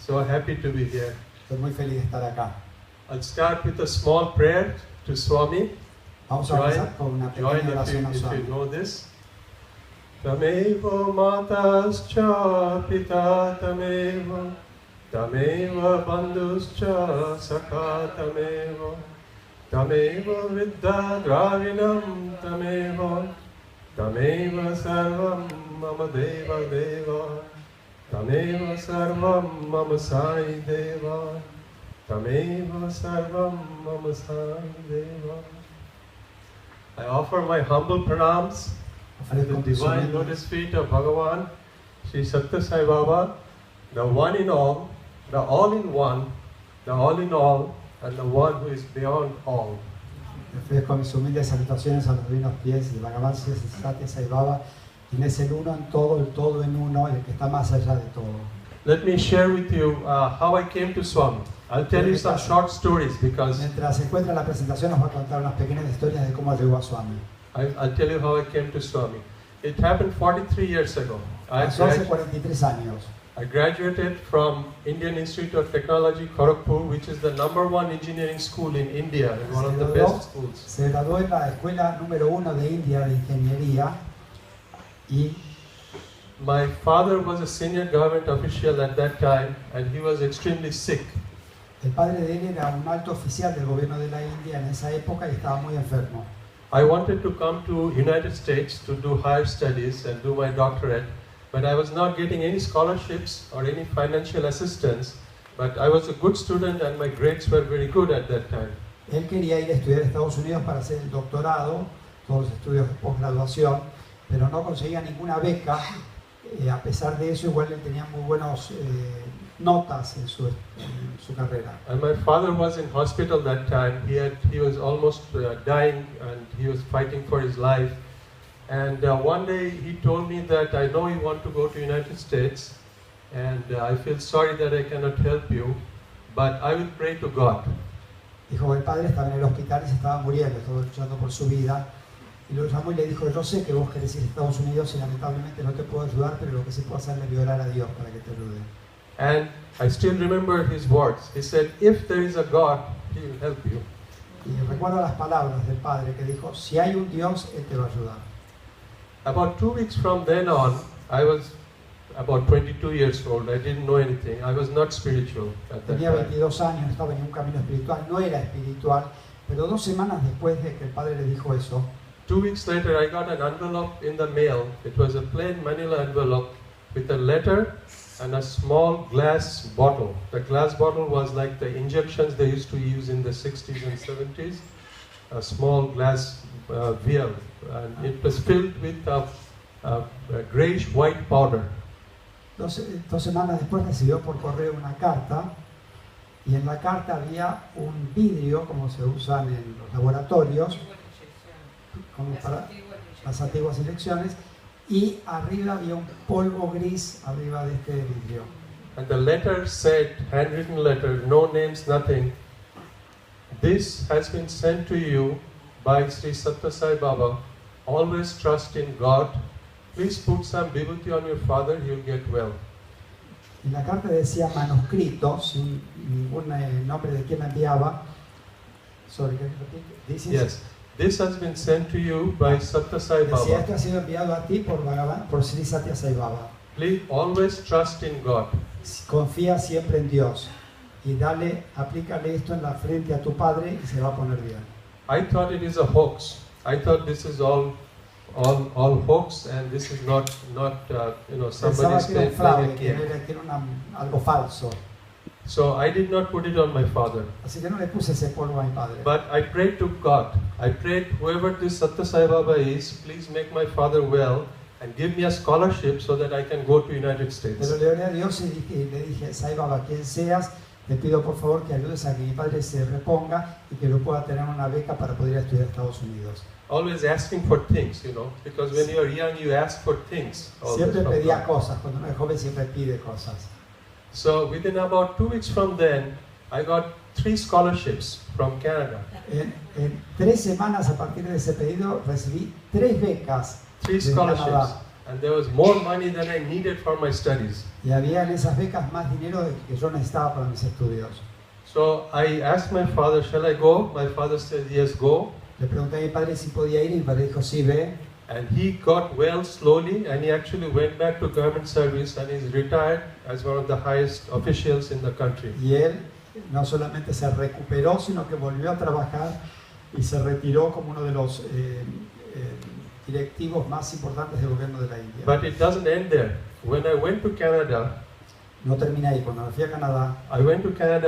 So happy to be here. Estoy muy feliz de estar acá. I'll start with a small prayer to Swami. Vamos a empezar con una pequeña oración a if Swami. you know this. Tamevo matascha pita tamevo, tamevo bandhuscha sakha tamevo, tamevo viddha dravinam tamevo, tamevo sarvam mama deva deva, tamevo sarvam mama sai deva, tamevo sarvam mama sai deva. I offer my humble pranams at the divine lotus feet of Bhagavan, Sri Sathya Sai Baba, the one in all, the all in one, the all in all, and the one who is beyond all. Ofrezco mis humildes salutaciones a los divinos pies de Bhagavan Sri Sathya Sai Baba, quien es el uno en todo, el todo en uno, el que está más allá de todo. Let me share with you how I came to Swami. I'll tell you some short stories because Mientras se encuentra la presentación, nos va a contar unas pequeñas historias de cómo llegó a Swami. I'll tell you how I came to Swami. It happened 43 years ago. Pasó hace 43 años. I graduated from Indian Institute of Technology, Kharagpur, which is the #1 engineering school in India, and one of the best schools. Se graduó en la escuela número 1 de India de ingeniería y my father was a senior government official at that time, and he was extremely sick. el padre de él era un alto oficial del gobierno de la India en esa época y estaba muy enfermo. I wanted to come to United States to do higher studies and do my doctorate, but I was not getting any scholarships or any financial assistance, but I was a good student and my grades were very good at that time. Él quería ir a estudiar a Estados Unidos para hacer el doctorado, todos los estudios de posgraduación, pero no conseguía ninguna beca. A pesar de eso, igual él tenía muy buenas notas en su carrera. And my father was in hospital that time. He was almost dying and he was fighting for his life. And one day he told me that I know you want to go to United States and I feel sorry that I cannot help you, but I will pray to God. Dijo que el padre estaba en el hospital y se estaba muriendo, estaba luchando por su vida. Y lo llamó y le dijo, yo sé que vos querés ir a Estados Unidos y lamentablemente no te puedo ayudar, pero lo que sí puedo hacer es orar a Dios para que te ayude. And I still remember his words. He said, if there is a God, he will help you. Y recuerdo las palabras del padre que dijo, si hay un Dios, Él te va a ayudar. About 2 weeks from then on, I was about 22 years old. I didn't know anything. I was not spiritual at that Tenía time. 22 años, no estaba en un camino espiritual, no era espiritual, pero 2 semanas después de que el padre le dijo eso, 2 weeks later, I got an envelope in the mail. It was a plain manila envelope with a letter and a small glass bottle. The glass bottle was like the injections they used to use in the 60s and 70s. A small glass vial. And it was filled with a grayish-white powder. 2 semanas después recibió por correo una carta y en la carta había un vidrio, como se usan en los laboratorios, como para las antiguas inyecciones, y arriba había un polvo gris arriba de este vidrio. And the letter said, handwritten letter, no names, nothing. This has been sent to you by Sri Sathya Sai Baba. Always trust in God. Please put some vibhuti on your father, he'll get well. En la carta decía manuscrito, sin ningún nombre de quién enviaba. Sorry, can you repeat? This is, Yes. This has been sent to you by Sathya Sai decía, Baba. esto ha sido enviado a ti por Sri Sathya Sai Baba. Please always trust in God. Confía siempre en Dios y aplícale esto en la frente a tu padre y se va a poner bien. I thought it is a hoax. I thought this is all hoax and this is not Pensaba somebody's que era un playing fraude, a que game. era algo falso. So I did not put it on my father. Así que no le puse ese polvo a mi padre. But I prayed to God. I prayed, whoever this Sathya Sai Baba is, please make my father well and give me a scholarship so that I can go to United States. Pero le oré a Dios y le dije, Sai Baba, quien seas, te pido por favor que ayudes a que mi padre se reponga y que lo pueda tener una beca para poder ir a estudiar a Estados Unidos. Always asking for things, because when you are young, you ask for things. Siempre pedía cosas, cuando uno es joven siempre pide cosas. So within about 2 weeks from then, I got 3 scholarships from Canada. En 3 semanas a partir de ese pedido recibí 3 becas 3 de scholarships. Canadá. and there was more money than I needed for my studies. Y había en esas becas más dinero del que yo necesitaba para mis estudios. So I asked my father, shall I go? My father said, yes, go. Le pregunté a mi padre si podía ir y mi padre dijo, sí, ve. And he got well slowly, and he actually went back to government service, and he's retired as one of the highest officials in the country. Y él no solamente se recuperó, sino que volvió a trabajar y se retiró como uno de los directivos más importantes del gobierno de la India. But it doesn't end there. When I went to Canada, No terminé ahí. Cuando me fui a Canadá,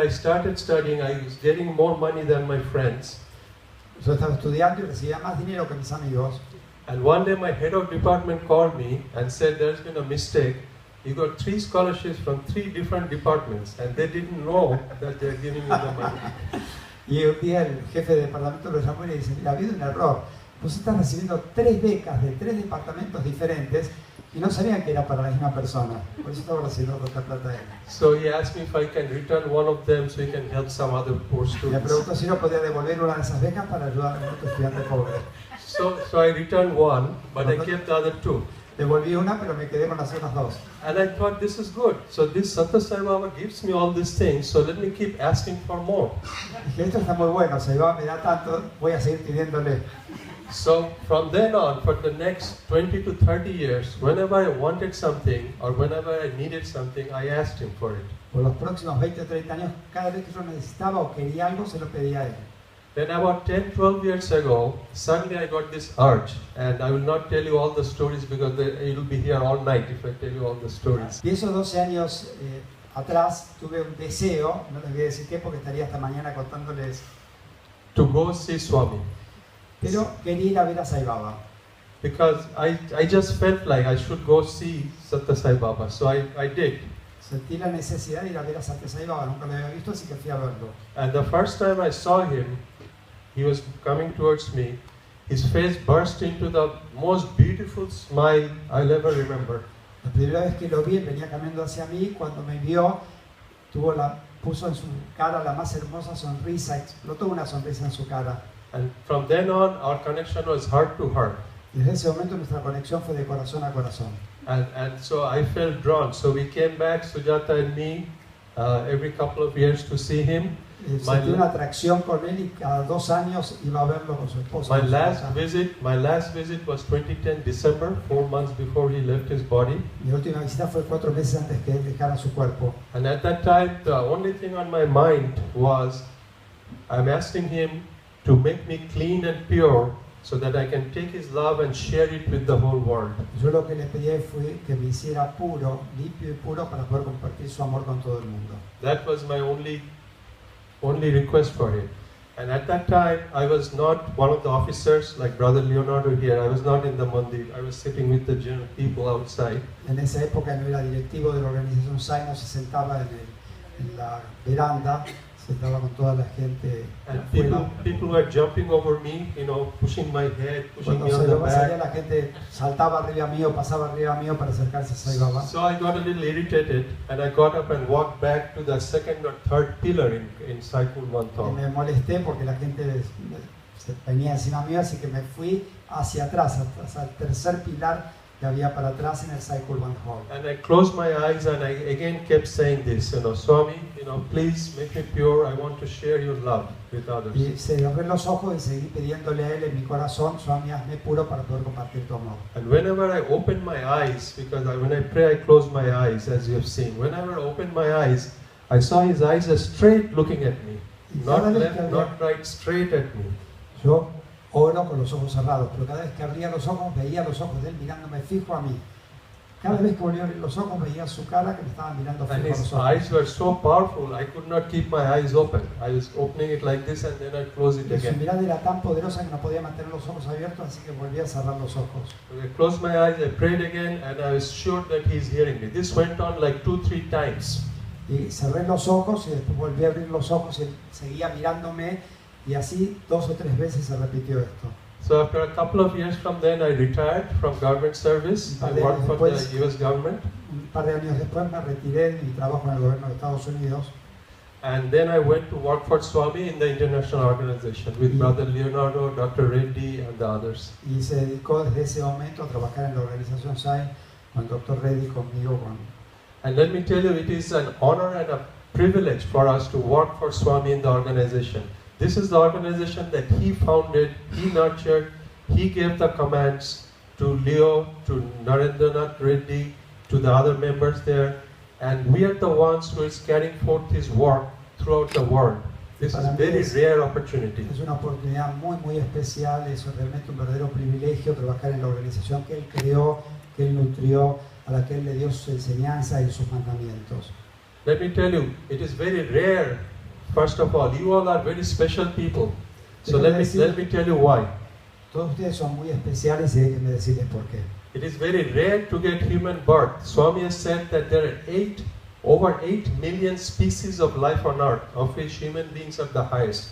I started studying, I was getting more money than my friends. yo estaba estudiando y recibía más dinero que mis amigos. And one day my head of department called me and said, there's been a mistake. You got 3 scholarships from 3 different departments, and they didn't know that they're giving you the money. Y un día el jefe de departamento lo llamó y le dice, mira, ha habido un error. Vos estás recibiendo 3 becas de 3 departamentos diferentes y no sabían que era para la misma persona. Por eso estaba recibiendo otra plata de él. So he asked me if I can return one of them so he can help some other poor Me students. preguntó si no podía devolver una de esas becas para ayudar a un otro estudiante pobre. So I returned one, but I kept the other 2. Devolví una, pero me quedé con las otras 2. And I thought, this is good. So this Sathya Sai Baba gives me all these things, so let me keep asking for more. Dije, esto está muy bueno, Sai Baba me da tanto, voy a seguir pidiéndole. So from then on, for the next 20 to 30 years, whenever I wanted something or whenever I needed something, I asked him for it. Por los próximos 20 o 30 años, cada vez que yo necesitaba o quería algo, se lo pedía a él. Then about 10, 12 years ago, suddenly I got this urge, and I will not tell you all the stories because it will be here all night if I tell you all the stories. Y esos 12 años atrás tuve un deseo, no les voy a decir qué porque estaría hasta mañana contándoles, To go see Swami. pero quería ir a ver a Sai Baba. Because I just felt like I should go see Sathya Sai Baba, so I did. Sentí la necesidad de ir a ver a Sathya Sai Baba, nunca lo había visto, así que fui a verlo. And the first time I saw him, he was coming towards me. His face burst into the most beautiful smile I'll ever remember. La primera vez que lo vi, él venía caminando hacia mí, cuando me vio, puso en su cara la más hermosa sonrisa, explotó una sonrisa en su cara. And from then on, our connection was heart to heart. Y desde ese momento nuestra conexión fue de corazón a corazón. And so I felt drawn. So we came back, Sujata and me, every couple of years to see him. Sentí una atracción con él y cada 2 años iba a verlo con su esposa. My last visit was 2010 December, 4 months before he left his body. Mi última visita fue 4 meses antes que él dejara su cuerpo. And at that time, the only thing on my mind was, I'm asking him to make me clean and pure so that I can take his love and share it with the whole world. Yo lo que le pedí fue que me hiciera puro, limpio y puro para poder compartir su amor con todo el mundo. That was my only request for him. And at that time, I was not one of the officers like Brother Leonardo here. I was not in the mandir. I was sitting with the general people outside. En esa época no era directivo de la Organización Sathya, no se sentaba en la veranda, se sentaba con toda la gente. And people were jumping over me, pushing my head, pushing me on the Salía, back. la gente saltaba arriba mío, pasaba arriba mío para acercarse a Sai Baba. So I got a little irritated, and I got up and walked back to the second or third pillar in Cycle Y Manthal. me molesté porque la gente se venía encima mío, así que me fui hacia atrás, hasta el tercer pilar que había para atrás en el Cycle One Hall. And I closed my eyes and I again kept saying this, Swami, please make me pure. I want to share your love with others. Y cerré los ojos y seguí pidiéndole a él en mi corazón, Swami, hazme puro para poder compartir tu amor. And whenever I open my eyes, because when I pray I close my eyes, as you have seen. Whenever I opened my eyes, I saw his eyes are straight looking at me, not left, not right, straight at me. Yo oro con los ojos cerrados, pero cada vez que abría los ojos veía los ojos de él mirándome fijo a mí. Cada vez que volvía a abrir los ojos veía su cara que me estaba mirando fijo And a his los ojos. eyes were so powerful, I could not keep my eyes open. I was opening it like this and then I close it Y su again. mirada era tan poderosa que no podía mantener los ojos abiertos, así que volví a cerrar los ojos. So I closed my eyes, I prayed again, and I was sure that he's hearing me. This went on like 2-3 times. Y cerré los ojos y después volví a abrir los ojos y él seguía mirándome y así 2 o 3 veces se repitió esto. So after a couple of years from then, I retired from government service. I worked for the US government. Un par de años después me retiré de mi trabajo en el gobierno de Estados Unidos. And then I went to work for Swami in the international organization with Brother Leonardo, Dr. Reddy, and the others. Y se dedicó desde ese momento a trabajar en la Organización Sai con el Dr. Reddy, conmigo. And let me tell you, it is an honor and a privilege for us to work for Swami in the organization. This is the organization that he founded, he nurtured, he gave the commands to Leo, to Narendranath Reddy, to the other members there. And we are the ones who is carrying forth his work throughout the world. This is a very rare opportunity. Es una oportunidad muy especial, es realmente un verdadero privilegio trabajar en la organización que él creó, que él nutrió, a la que él le dio sus enseñanzas y sus mandamientos. Let me tell you, it is very rare. First of all, you all are very special people. So let me tell you why. Todos ustedes son muy especiales y déjenme decirles por qué. It is very rare to get human birth. Swami has said that there are over 8 million species of life on earth, of which human beings are the highest.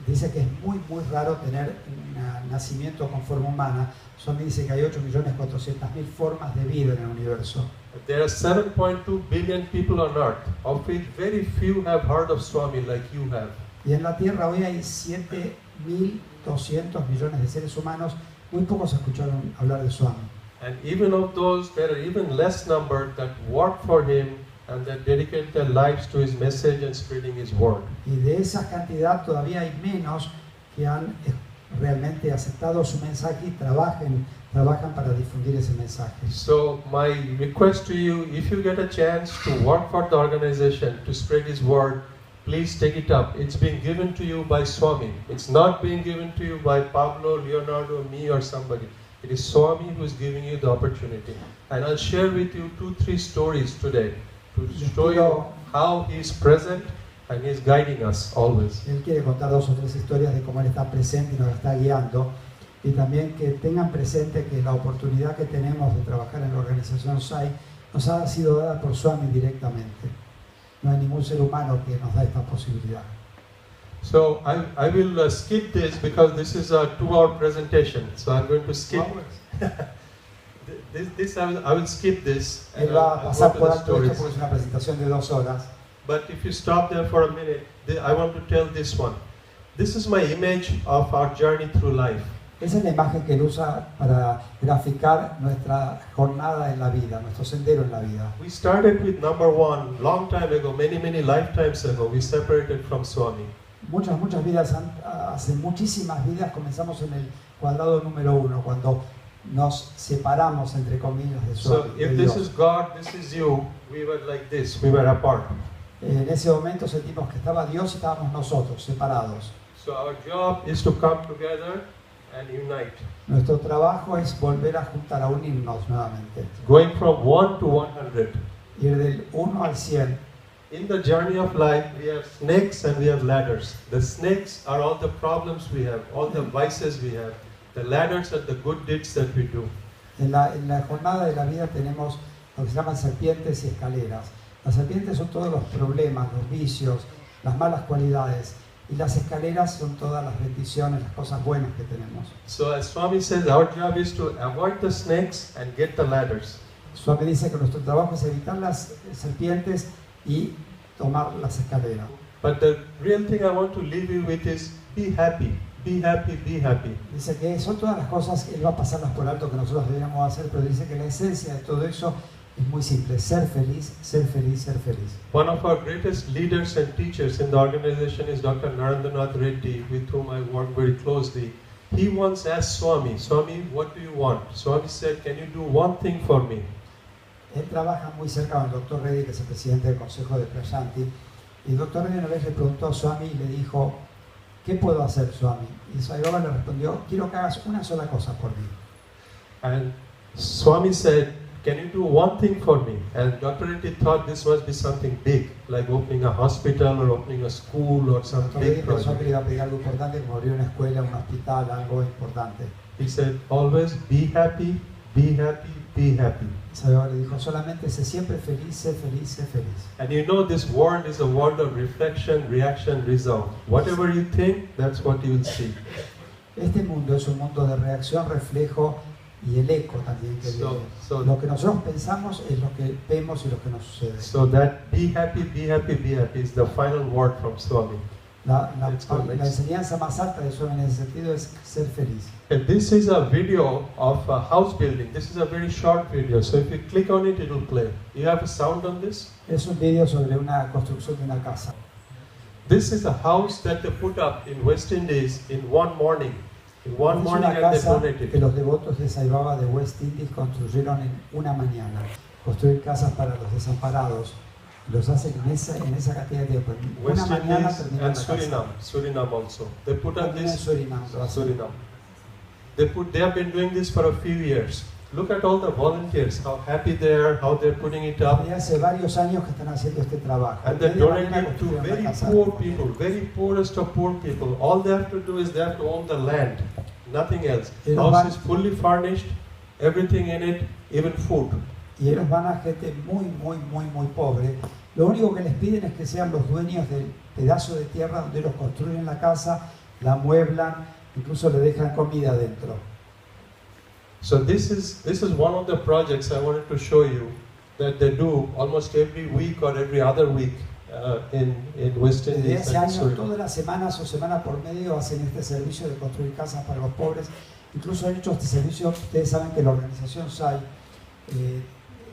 Dice que es muy raro tener un nacimiento con forma humana. Swami dice que hay 8.400.000 formas de vida en el universo. There are 7.2 billion people on earth, of which very few have heard of Swami like you have. Y en la Tierra hoy hay 7.200 millones de seres humanos. Muy pocos escucharon hablar de Swami. And even of those, there are even less number that work for him and that dedicate their lives to his message and spreading his word. Y de esa cantidad todavía hay menos que han realmente aceptado su mensaje y trabajan para difundir ese mensaje. So my request to you, if you get a chance to work for the organization to spread his word, please take it up. It's being given to you by Swami. It's not being given to you by Pablo, Leonardo, me or somebody. It is Swami who is giving you the opportunity. And I'll share with you 2-3 stories today to show you how he is present and he is guiding us always. Él quiere contar 2 o 3 historias de cómo él está presente y nos está guiando. Y también que tengan presente que la oportunidad que tenemos de trabajar en la Organización Sai nos ha sido dada por Swami directamente. No hay ningún ser humano que nos da esta posibilidad. So I will skip this because this is a 2-hour presentation. So I'm going to skip. this I will skip this. Él va a pasar por alto esto porque es una presentación de 2 horas. But if you stop there for a minute, I want to tell this one. This is my image of our journey through life. Esa es la imagen que él usa para graficar nuestra jornada en la vida, nuestro sendero en la vida. We started with number 1 long time ago, many lifetimes ago. We separated from Swami. Muchas vidas, hace muchísimas vidas comenzamos en el cuadrado número 1, cuando nos separamos, entre comillas, de Swami. So if this is God, this is you, we were like this, we were apart. En ese momento sentimos que estaba Dios y estábamos nosotros, separados. So our job is to come together and unite. Nuestro trabajo es volver a juntar, a unirnos nuevamente. Going from 1 to 100. Ir del 1 al 100. In the journey of life, we have snakes and we have ladders. The snakes are all the problems we have, all the vices we have. The ladders are the good deeds that we do. En la jornada de la vida tenemos lo que se llaman serpientes y escaleras. Las serpientes son todos los problemas, los vicios, las malas cualidades. Y las escaleras son todas las bendiciones, las cosas buenas que tenemos. So as Swami says, our job is to avoid the snakes and get the ladders. Swami dice que nuestro trabajo es evitar las serpientes y tomar las escaleras. But the real thing I want to leave you with is be happy, be happy, be happy. Dice que son todas las cosas, él va a pasarlas por alto que nosotros deberíamos hacer, pero dice que la esencia de todo eso es muy simple: ser feliz, ser feliz, ser feliz. One of our greatest leaders and teachers in the organization is Dr. Narendranath Reddy, with whom I work very closely. He once asked Swami, Swami, what do you want? Swami said, can you do one thing for me? Él trabaja muy cerca con el Dr. Reddy, que es el presidente del Consejo de Prayanti. Y el Dr. Reddy una vez le preguntó a Swami y le dijo, ¿qué puedo hacer, Swami? Y Sai Baba le respondió, quiero que hagas una sola cosa por mí. And Swami said, can you do one thing for me? And Dr. Reddy thought this must be something big, like opening a hospital or opening a school or some big pensó que project. le iba a pedir algo importante, como abrir una escuela, un hospital, algo importante. He said, always be happy, be happy, be happy. Sai Baba le dijo, solamente sé siempre feliz, sé feliz, sé feliz. And you know this world is a world of reflection, reaction, result. Whatever you think, that's what you will see. Este mundo es un mundo de reacción, reflejo y el eco también que viene. Lo que nosotros pensamos es lo que vemos y lo que nos sucede. So that be happy, be happy, be happy is the final word from Swami. La enseñanza más alta de Swami en ese sentido es ser feliz. And this is a video of a house building. This is a very short video, so if you click on it, it will play. You have a sound on this? Es un video sobre una construcción de una casa. This is a house that they put up in West Indies in one morning. In one morning, Es una and they casa donated. que los devotos de Sai Baba de West Indies construyeron en una mañana. Construir casas para los desamparados. Los hacen en esa cantidad de tiempo. En West una mañana Indies terminan and la casa. Suriname also. They put up También en this. Surinam. Suriname. They have been doing this for a few years. Look at all the volunteers, how happy they are, how they're putting it up. Y hace varios años que están haciendo este trabajo. And they Media mañana donate it to construyeron very la casa. poor people, very poorest of poor people. All they have to do is they have to own the land, nothing else. Y House is fully furnished, everything in it, even food. Y ellos van a gente muy pobre. Lo único que les piden es que sean los dueños del pedazo de tierra donde ellos construyen la casa, la amueblan, incluso le dejan comida dentro. So this is one of the projects I wanted to show you that they do almost every week or every other week in West Desde Indies. ese and año, Suriname. todas las semanas o semana por medio hacen este servicio de construir casas para los pobres. Incluso han hecho este servicio. Ustedes saben que la Organización Sai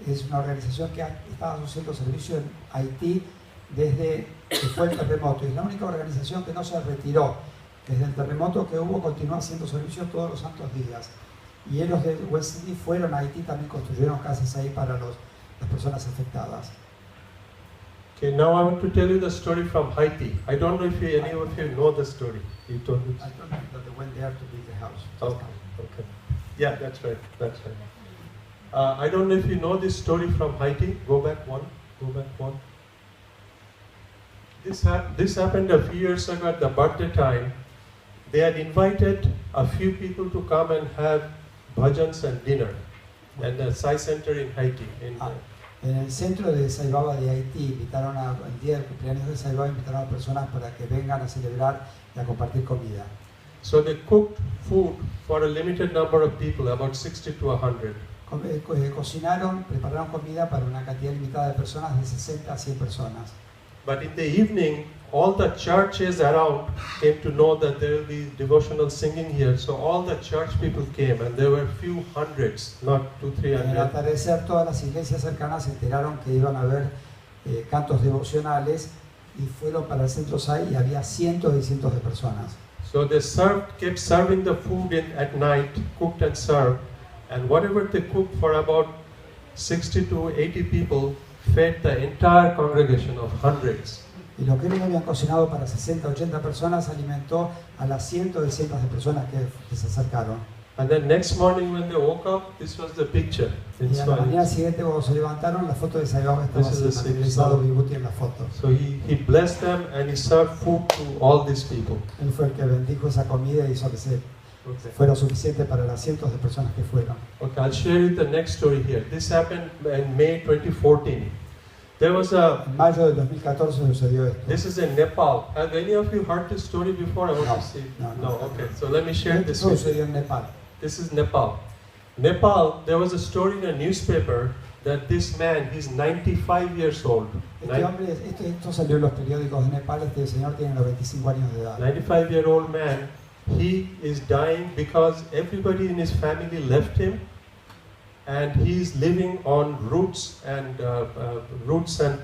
es una organización que ha estado haciendo servicio en Haití desde que fue el terremoto. Es la única organización que no se retiró. Desde el terremoto que hubo, continúa haciendo servicio todos los santos días. Y ellos de West Indies fueron a Haití, también construyeron casas ahí para las personas afectadas. Okay, now I want to tell you the story from Haiti. I don't know if any of you know the story. You told me. I told them that they went there to build the house. Okay. Yeah, that's right. That's right. I don't know if you know this story from Haiti. Go back one. This happened a few years ago at the birthday time. They had invited a few people to come and have bhajans and dinner at the Sai Center in Haiti. En el centro de Sai Baba de Haití invitaron el día del cumpleaños de Sai Baba, invitaron a personas para que vengan a celebrar y a compartir comida. So they cooked food for a limited number of people, about 60 to 100. Cocinaron, prepararon comida para una cantidad limitada de personas, de 60 a 100 personas. But in the evening, all the churches around came to know that there will be devotional singing here. So all the church people came, and there were few hundreds, not 200-300. En el atardecer, todas las iglesias cercanas se enteraron que iban a haber cantos devocionales y fueron para el centro Sai y había cientos y cientos de personas. So they kept serving the food at night, cooked and served, and whatever they cooked for about 60 to 80 people fed the entire congregation of hundreds. Y lo que ellos habían cocinado para 60, 80 personas alimentó a las cientos y cientos de personas que se acercaron. And then next morning when they woke up, this was the picture. Y a la mañana siguiente cuando se levantaron, la foto de Sai Baba estaba así, materializado Vibhuti en la foto. So he blessed them and he served food to all these people. Él fue el que bendijo esa comida y hizo que fuera suficiente para las cientos de personas que fueron. Okay, I'll share you the next story here. This happened in May 2014. There was En mayo del 2014 sucedió esto. This is in Nepal. Have any of you heard this story before? I want to see. No. Okay, so let me share this Esto with you. sucedió en Nepal. This is Nepal. Nepal, there was a story in a newspaper that this man, he's 95 years old. Este hombre, esto salió en los periódicos de Nepal. Este señor tiene 95 años de edad. 95-year-old man, he is dying because everybody in his family left him, and he is living on roots and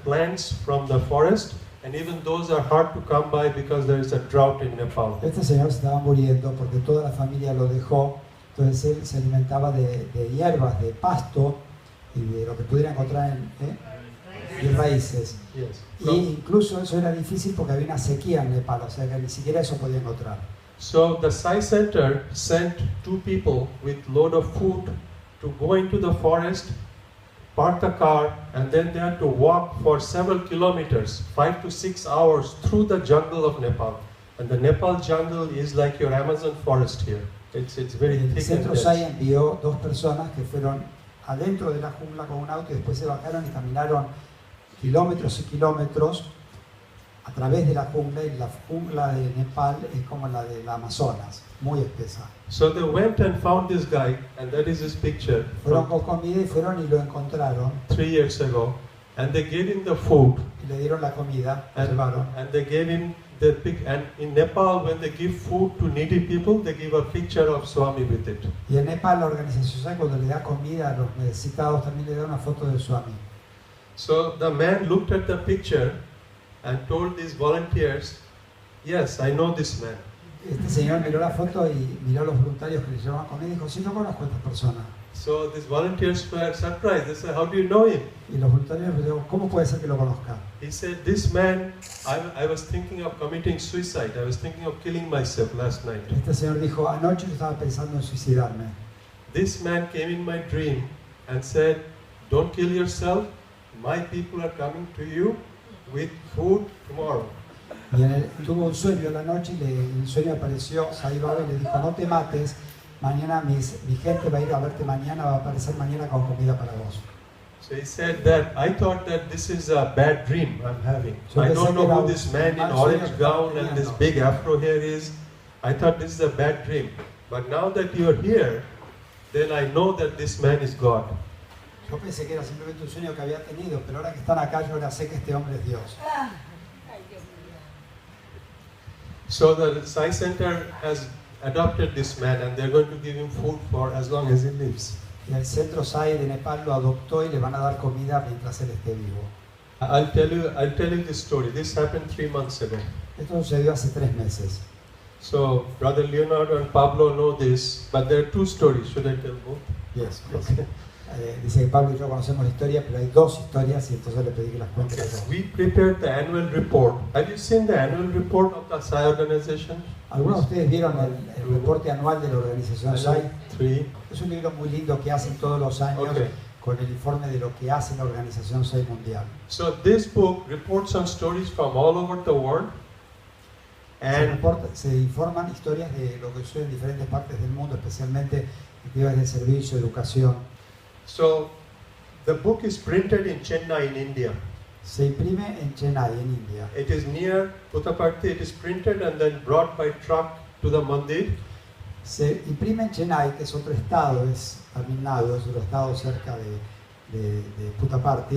plants from the forest, and even those are hard to come by because there is a drought in Nepal. Este señor se estaba muriendo porque toda la familia lo dejó. Entonces él se alimentaba de hierbas, de pasto y de lo que pudiera encontrar en raíces. Yes. Y incluso eso era difícil porque había una sequía en Nepal, o sea que ni siquiera eso podía encontrar. So the Sai Center sent 2 people with load of food to go into the forest, park the car, and then they had to walk for several kilometers, 5 to 6 hours through the jungle of Nepal. And the Nepal jungle is like your Amazon forest here. It's very El thick centro and Sai dense. envió 2 personas que fueron adentro de la jungla con un auto y después se bajaron y caminaron kilómetros y kilómetros a través de la jungla, y la jungla de Nepal es como la del Amazonas, muy espesa. So they went and found this guy, and that is his picture Fueron from con comida y fueron y lo encontraron 3 years ago. And they gave him the food, y le dieron la comida, lo llevaron. and they gave him the pic. And in Nepal, when they give food to needy people, they give a picture of Swami with it. Y en Nepal la organización Sathya, cuando le da comida a los necesitados, también le da una foto de Swami. So the man looked at the picture and told these volunteers, "Yes, I know this man." Este señor miró la foto y miró a los voluntarios que le llevaban comida y dijo, sí, no conozco a esta persona. So these volunteers were surprised. They said, "How do you know him?" Y los voluntarios le dijeron, ¿cómo puede ser que lo conozca? He said, "This man, I was thinking of committing suicide. I was thinking of killing myself last night. Este señor dijo, anoche yo estaba pensando en suicidarme. This man came in my dream and said, 'Don't kill yourself. My people are coming to you with food tomorrow.'" Y tuvo un sueño en la noche y en el sueño apareció Sai Baba y le dijo, no te mates, mañana mi gente va a ir a verte mañana, va a aparecer mañana con comida para vos. So he said that, "I thought that this is a bad dream I'm having. Yo I pensé don't que know era who un this man in mal sueño orange que gown estaba and this teniendo. big afro hair is. I thought this is a bad dream. But now that you're here, then I know that this man is God." Yo pensé que era simplemente un sueño que había tenido, pero ahora que están acá yo ahora sé que este hombre es Dios. So the Sai Center has adopted this man, and they're going to give him food for as long as he lives. Y el centro Sai de Nepal lo adoptó y le van a dar comida mientras él esté vivo. I'll tell you this story. This happened 3 months ago. Esto sucedió hace 3 meses. So Brother Leonardo and Pablo know this, but there are 2 stories. Should I tell both? Yes, yes. Okay. Dice que Pablo y yo conocemos la historia, pero hay 2 historias y entonces le pedí que las cuente las 2. We prepared the annual report. Have you seen the annual report of the Sai organization? ¿Algunos de ustedes vieron el reporte anual de la Organización Sai? 3. Es un libro muy lindo que hacen todos los años Okay. con el informe de lo que hace la Organización Sai Mundial. So this book reports on stories from all over the world, and Se informan historias de lo que sucede en diferentes partes del mundo, especialmente actividades de servicio, educación. so the book is printed in Chennai in India. Se imprime en Chennai, en India. It is near Puttaparthi. It is printed and then brought by truck to the mandir. Se imprime en Chennai, que es otro estado, es También, es otro estado cerca de Puttaparthi.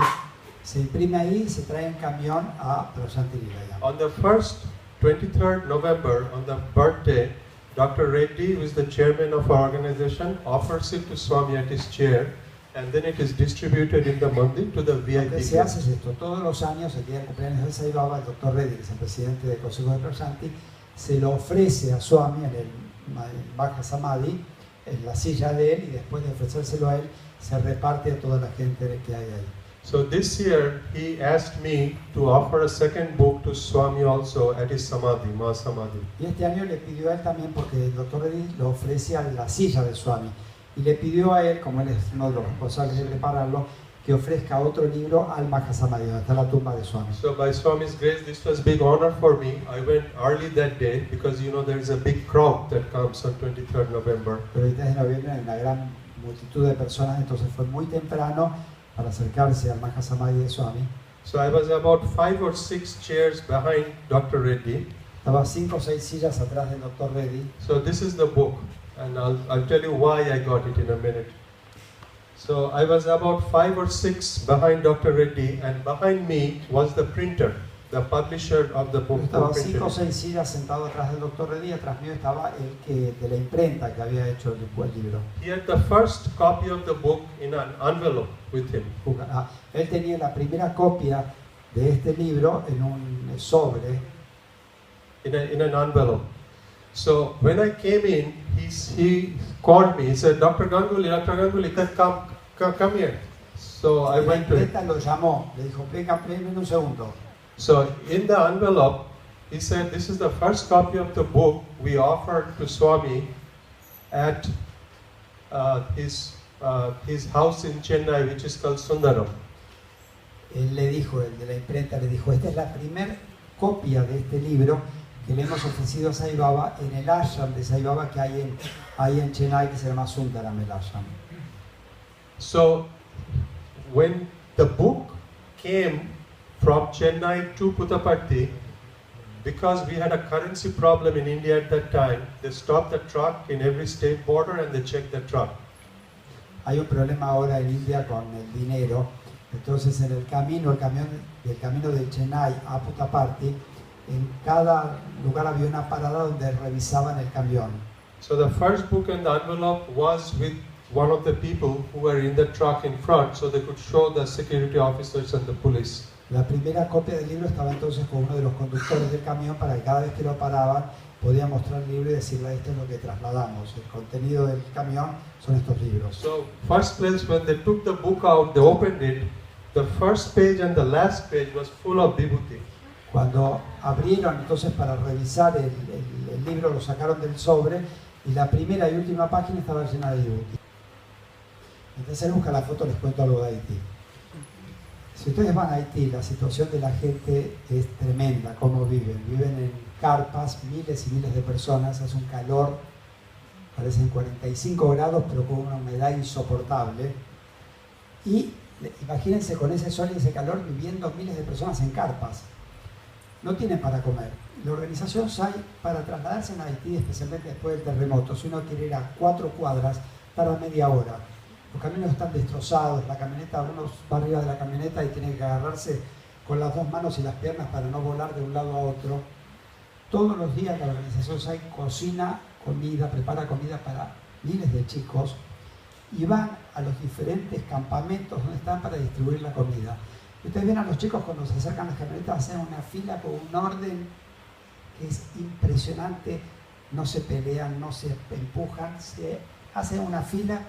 Se imprime ahí y se trae en camión a Prasantilaya. On the first 23rd November, on the birthday, Dr. Reddy, who is the chairman of our organization, offers it to Swami at his chair, and then it is distributed in the mandir to the Lo VIP que se hace guests. es esto, todos los años, el día del cumpleaños de Sai Baba, el Dr. Reddy, que es el presidente del Consejo de Prasanti, se lo ofrece a Swami en el Maha Samadhi, en la silla de él, y después de ofrecérselo a él, se reparte a toda la gente que hay ahí. So this year, he asked me to offer a second book to Swami also at his Samadhi, Maha Samadhi. Y este año le pidió a él también, porque el Dr. Reddy lo ofrece a la silla de Swami, y le pidió a él, como él es uno de los responsables de prepararlo, que ofrezca otro libro al Maha Samadhi, donde está la tumba de Swami. So by Swami's grace, this was a big honor for me. I went early that day because you know there is a big crowd that comes on 23rd November. Pero el 3 de noviembre hay una gran multitud de personas, entonces fue muy temprano para acercarse al Maha Samadhi de Swami. So I was about 5 or 6 chairs behind Dr. Reddy. Estaba 5 o 6 sillas atrás del Dr. Reddy. So this is the book, and I'll tell you why I got it in a minute. So I was about 5 or 6 behind Dr. Reddy, and behind me was the printer, the publisher of the book. Estaba who printed 5 o it. 6 sillas sentado atrás del Dr. Reddy, atrás mío estaba el que de la imprenta que había hecho el libro. He had the first copy of the book in an envelope with him. Él tenía la primera copia de este libro en un sobre, In an envelope. So when I came in, he called me. He said, Dr. Ganguli, come here. So I la went to him. imprenta lo llamó, le dijo, venga, un segundo. So in the envelope, he said, this is the first copy of the book we offered to Swami at his house in Chennai, which is called Sundaram. Él le dijo, el de la imprenta le dijo, esta es la primera copia de este libro que le hemos ofrecido a Sai Baba en el ashram de Sai Baba que hay en Chennai, que se llama Sundaram el ashram. So when the book came from Chennai to Puttaparthi, because we had a currency problem in India at that time, they stopped the truck in every state border and they checked the truck. Hay un problema ahora en India con el dinero, entonces en el camino de Chennai a Puttaparthi, en cada lugar había una parada donde revisaban el camión. So the first book and the envelope was with one of the people who were in the truck in front, so they could show the security officers and the police. La primera copia del libro estaba entonces con uno de los conductores del camión para que cada vez que lo paraban podía mostrar el libro y decirle esto es lo que trasladamos. El contenido del camión son estos libros. So first place when they took the book out, they opened it. The first page and the last page was full of vibhuti. Cuando abrieron entonces para revisar el libro, lo sacaron del sobre y la primera y última página estaba llena de vibhuti. Mientras él busca la foto les cuento algo de Haití. Si ustedes van a Haití, la situación de la gente es tremenda, cómo viven. Viven en carpas, miles y miles de personas, hace un calor, parecen 45 grados, pero con una humedad insoportable. Y imagínense con ese sol y ese calor viviendo miles de personas en carpas. No tienen para comer. La organización SAI, para trasladarse en Haití, especialmente después del terremoto, si uno quiere ir a 4 cuadras, tarda media hora. Los caminos están destrozados, la camioneta, uno va arriba de la camioneta y tiene que agarrarse con las dos manos y las piernas para no volar de un lado a otro. Todos los días la organización SAI cocina comida, prepara comida para miles de chicos y van a los diferentes campamentos donde están para distribuir la comida. Ustedes ven a los chicos cuando se acercan las camionetas, hacen una fila con un orden que es impresionante, no se pelean, no se empujan, se hacen una fila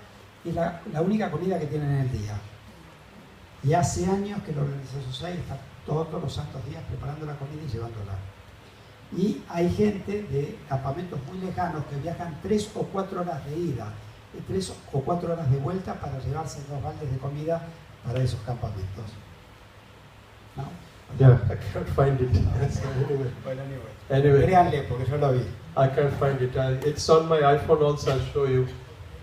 y la única comida que tienen en el día. Y hace años que la organización SAI está todos los santos días preparando la comida y llevándola. Y hay gente de campamentos muy lejanos que viajan 3 o 4 horas de ida y 3 o 4 horas de vuelta para llevarse 2 baldes de comida para esos campamentos. ¿No? Yeah, I can't find it. Anyway. Créanle, porque yo lo vi. I can't find it. It's on my iPhone also, I'll show you.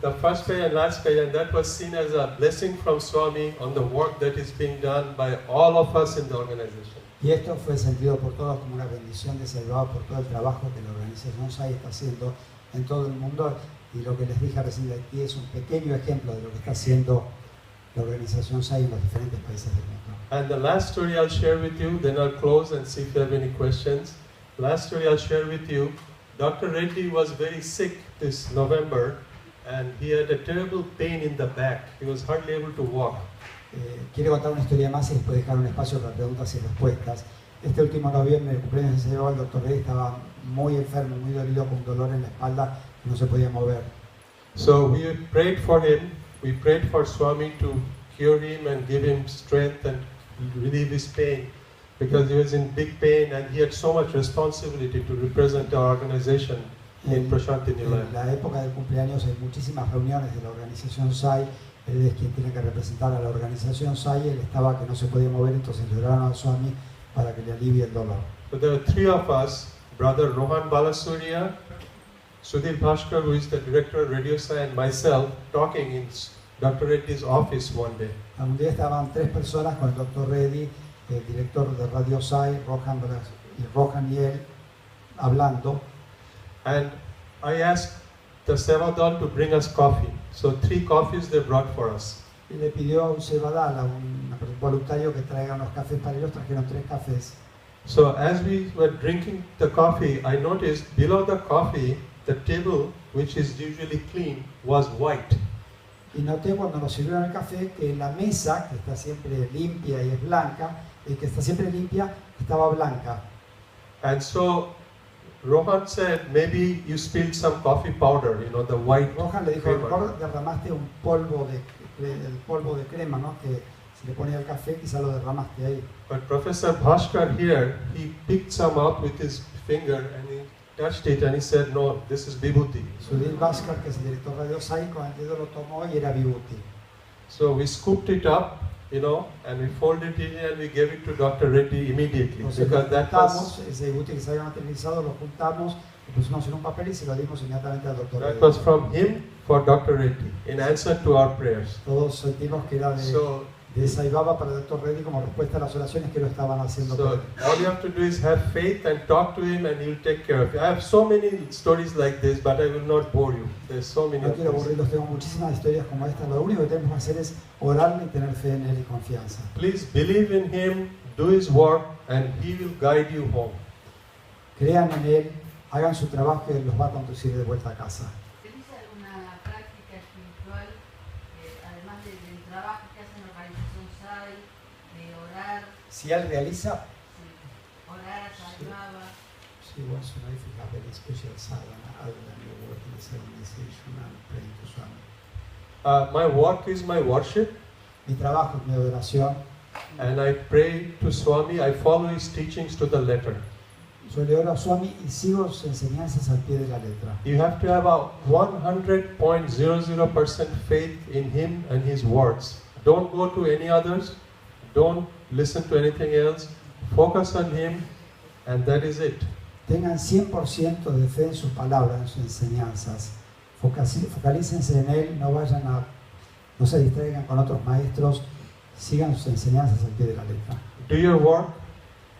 The first page and last page, and that was seen as a blessing from Swami on the work that is being done by all of us in the organization. Y esto fue sentido por todos como una bendición de Salvador por todo el trabajo que la organización SAI está haciendo en todo el mundo. Y lo que les dije recién de aquí es un pequeño ejemplo de lo que está haciendo la organización SAI en los diferentes países del mundo. And the last story I'll share with you, then I'll close and see if you have any questions. Last story I'll share with you, Dr. Reddy was very sick this November and he had a terrible pain in the back. He was hardly able to walk. Quiero contar una historia más y después dejar un espacio para preguntas y respuestas. Este último noviembre, el cumpleaños de el Dr. Reddy estaba muy enfermo, muy dolido, con dolor en la espalda, que no se podía mover. So we prayed for him. We prayed for Swami to cure him and give him strength and relieve his pain, because he was in big pain and he had so much responsibility to represent our organization in Prashanti Nilayam. En la época del cumpleaños hay muchísimas reuniones de la organización SAI. Él es quien tiene que representar a la organización SAI. Él estaba que no se podía mover, entonces le oraron a Swami para que le alivie el dolor. So there were 3 of us, Brother Rohan Balasurya, Sudhir Bhaskar, who is the director of Radio Sai, and myself, talking in Dr. Reddy's office one day. Un día estaban 3 personas con el Dr. Reddy, el director de Radio SAI, Rohan y él, hablando. And I asked the Sevadal to bring us coffee. So 3 coffees they brought for us. Y le pidió a un Sevadal, a un voluntario, que traiga unos cafés para ellos. Trajeron 3 cafés. So as we were drinking the coffee, I noticed below the coffee, the table, which is usually clean, was white. Y noté cuando nos sirvieron el café que la mesa, que está siempre limpia y es blanca, que está siempre limpia, estaba blanca. And so Rohan said, maybe you spilled some coffee powder, you know, the white. Rohan le dijo, a lo mejor derramaste un polvo de crema, ¿no? Que se le ponía al café, quizá lo derramaste ahí. But Professor Bhaskar here, he picked some out with his finger and he touched it and he said, no, this is vibhuti. Sudhir Bhaskar, que es el director de Radio SAI, con el dedo lo tomó y era vibhuti. So we scooped it up, you know, and we folded it and we gave it to Dr. Reddy immediately. Entonces Because that was, ese vibhuti que se había materializado, lo juntamos, lo pusimos en un papel y se lo dimos inmediatamente al Dr. that Reddy. was from him for Dr. Reddy in answer to our prayers. Todos sentimos que era de de Sai Baba para el Dr. Reddy como respuesta a las oraciones que lo estaban haciendo por So él. all you have to do is have faith and talk to him, and he'll take care of you. I have so many stories like this, but I will not bore you. There's so many No of quiero these. aburrirlos, tengo muchísimas historias como esta. Lo único que tenemos que hacer es orarle y tener fe en él y confianza. Please believe in him, do his work, and he will guide you home. Crean en él, hagan su trabajo y él los va a conducir de vuelta a casa. ¿Utiliza alguna práctica espiritual, además del trabajo que hace en la Organización Sai, de orar? Si él realiza, Orar a Sai Baba. she wants to know if you have any special sadhana other than your work in this organization and praying to Swami. My work is my worship, Mi trabajo es mi adoración. and I pray to Swami. I follow his teachings to the letter. Yo le oro a Swami y sigo sus enseñanzas al pie de la letra. You have to have a 100.00% faith in him and his words. Don't go to any others. Don't listen to anything else. Focus on him, and that is it. Tengan 100% de fe en sus palabras, en sus enseñanzas. Focalícense en él, no se distraigan con otros maestros, sigan sus enseñanzas al pie de la letra. Do your work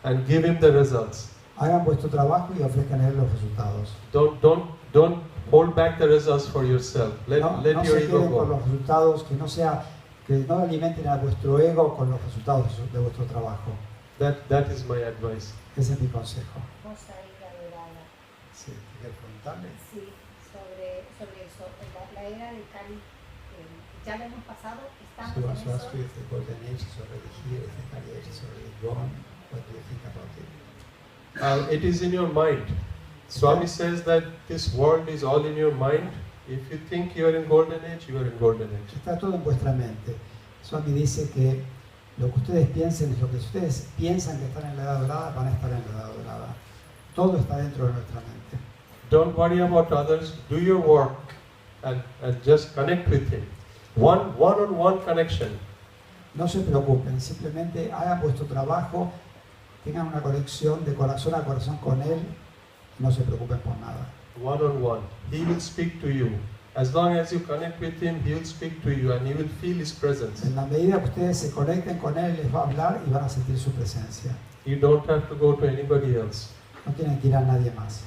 and give him the results. Hagan vuestro trabajo y ofrezcan a él los resultados. Don't hold back the results for yourself. Let No your se ego queden con go. los resultados, que no alimenten a vuestro ego con los resultados de vuestro trabajo. That is my advice. Ese es mi consejo. Vamos a ir a adorada. Sí, ¿quieres preguntarle? Sí, sobre eso. La era de Cali, ya lo hemos pasado, estamos She en wants to ask eso. you if the golden age is already here, if the Kali age is already gone. What do you think about it? It is in your mind. Swami says that this world is all in your mind. If you think you are in golden age, you are in golden age. Está todo en vuestra mente. Swami dice que lo que ustedes piensen es lo que ustedes piensan que están en la edad dorada, van a estar en la edad dorada. Todo está dentro de nuestra mente. Don't worry about others. Do your work and just connect with him. One-on-one connection. No se preocupen, simplemente hagan vuestro trabajo, tengan una conexión de corazón a corazón con él y no se preocupen por nada. One-on-one. He will speak to you. As long as you connect with him, he will speak to you and you will feel his presence. En la medida que ustedes se conecten con él, les va a hablar y van a sentir su presencia. You don't have to go to anybody else. No tienen que ir a nadie más.